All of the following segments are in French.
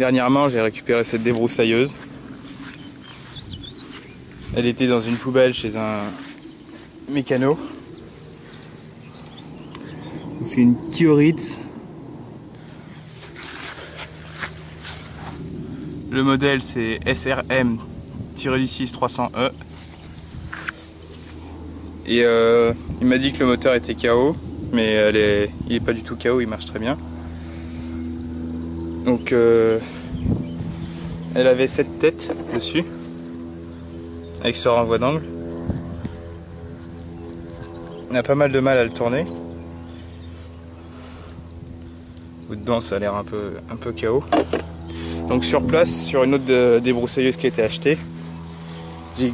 Dernièrement, j'ai récupéré cette débroussailleuse. Elle était dans une poubelle chez un mécano. C'est une Kioritz. Le modèle c'est SRM-6 300E. Et il m'a dit que le moteur était KO, mais il est pas du tout KO, il marche très bien. Donc elle avait cette tête dessus, avec ce renvoi d'angle. On a pas mal de mal à le tourner. Dedans ça a l'air un peu KO. Donc sur place, sur une autre débroussailleuse qui a été achetée, j'ai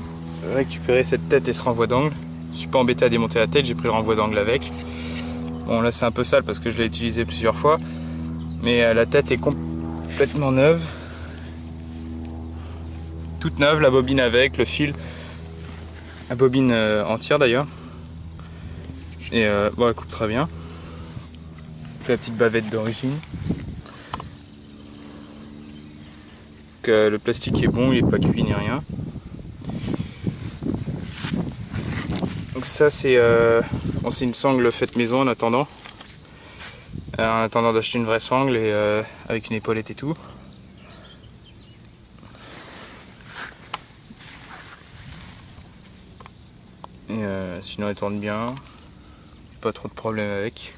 récupéré cette tête et ce renvoi d'angle. Je suis pas embêté à démonter la tête, j'ai pris le renvoi d'angle avec. Bon là c'est un peu sale parce que je l'ai utilisé plusieurs fois, mais la tête est complètement neuve. Toute neuve, la bobine avec, le fil, la bobine entière d'ailleurs. Et bon, elle coupe très bien. C'est la petite bavette d'origine. Le plastique est bon, il n'est pas cuit ni rien. Donc ça c'est bon, une sangle faite maison en attendant d'acheter une vraie sangle et avec une épaulette et tout. Et sinon elle tourne bien, pas trop de problème avec.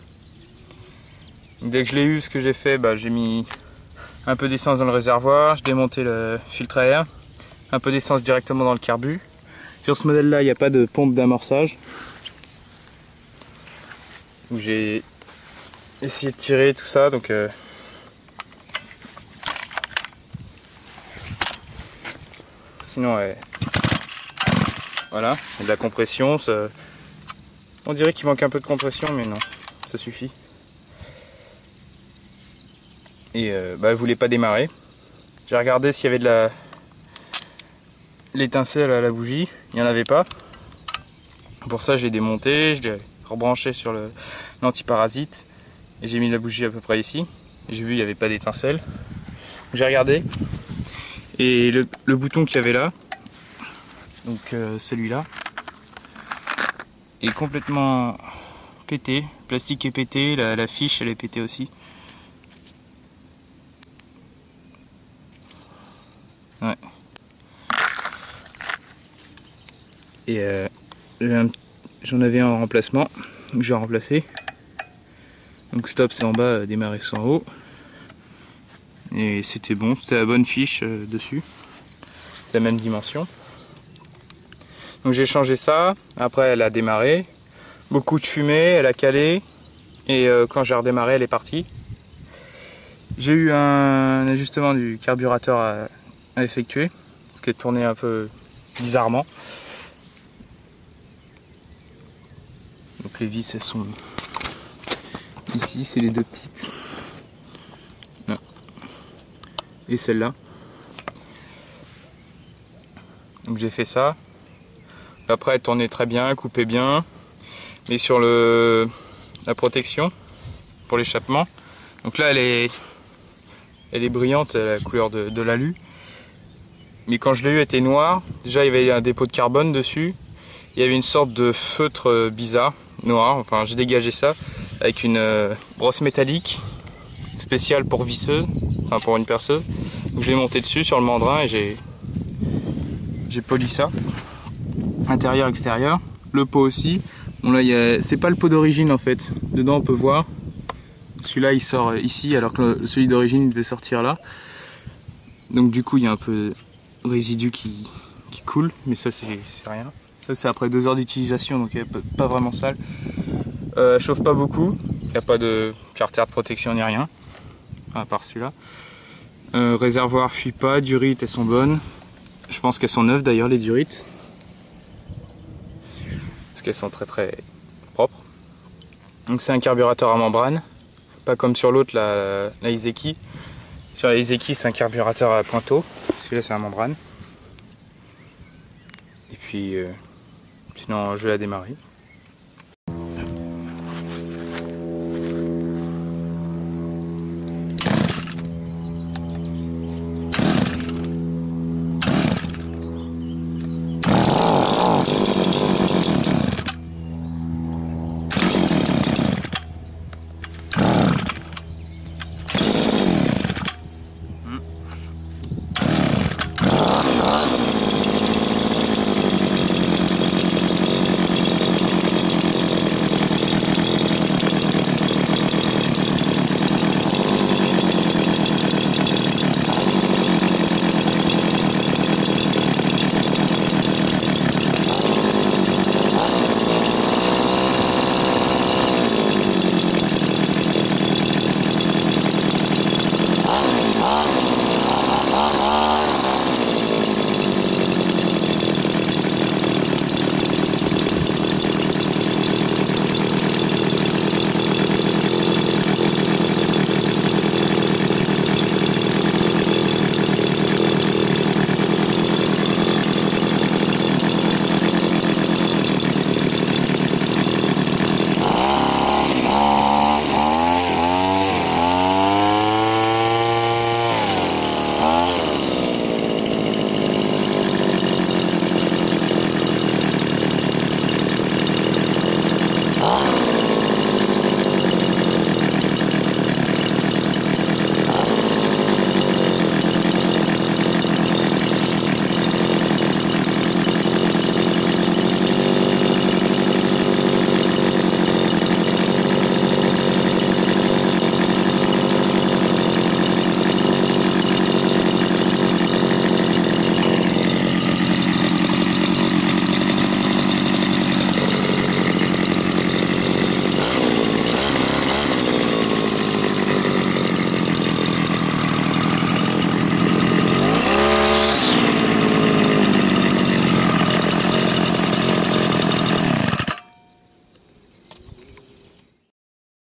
Donc, dès que je l'ai eu, ce que j'ai fait, j'ai mis un peu d'essence dans le réservoir, je démontais le filtre à air, un peu d'essence directement dans le carbu. Sur ce modèle là il n'y a pas de pompe d'amorçage. J'ai essayé de tirer tout ça, donc sinon voilà, il y a de la compression, on dirait qu'il manque un peu de compression mais non, ça suffit. Et elle voulait pas démarrer. J'ai regardé s'il y avait de l'étincelle à la bougie, il n'y en avait pas. Pour ça je l'ai démonté, je l'ai rebranché sur l'antiparasite et j'ai mis la bougie à peu près ici. J'ai vu il n'y avait pas d'étincelle. J'ai regardé et le bouton qu'il y avait là, donc celui-là, est complètement pété. Le plastique est pété, la fiche elle est pétée aussi. Ouais. Et j'en avais un en remplacement, donc je vais remplacer. Donc stop c'est en bas, démarrer c'est en haut. Et c'était bon, c'était la bonne fiche dessus. C'est la même dimension. Donc j'ai changé ça, après elle a démarré. Beaucoup de fumée, elle a calé. Et quand j'ai redémarré, elle est partie. J'ai eu un ajustement du carburateur à effectuer, parce qu'elle tournait un peu bizarrement. Donc les vis elles sont ici, c'est les deux petites. Là. Et celle-là. Donc j'ai fait ça. Après elle tournait très bien, elle coupait bien. Mais sur la protection pour l'échappement. Donc là elle est brillante, elle a la couleur de l'alu. Mais quand je l'ai eu elle était noire. Déjà il y avait un dépôt de carbone dessus. Il y avait une sorte de feutre bizarre, noir. Enfin j'ai dégagé ça avec une brosse métallique spéciale pour visseuse, enfin pour une perceuse. Donc je l'ai monté dessus sur le mandrin et j'ai poli ça. Intérieur, extérieur. Le pot aussi. Bon là c'est pas le pot d'origine en fait. Dedans on peut voir. Celui-là il sort ici alors que celui d'origine il devait sortir là. Donc du coup il y a un peu de résidu qui coule, mais ça c'est rien. Ça c'est après 2 heures d'utilisation donc elle est pas vraiment sale. Elle chauffe pas beaucoup. Il n'y a pas de carter de protection ni rien. À part celui-là. Réservoir fuit pas, durites elles sont bonnes. Je pense qu'elles sont neuves d'ailleurs les durites. Parce qu'elles sont très très propres. Donc c'est un carburateur à membrane. Pas comme sur l'autre la Iseki. Sur la Iseki c'est un carburateur à pointeau. Celui-là c'est à membrane. Et puis sinon je vais la démarrer.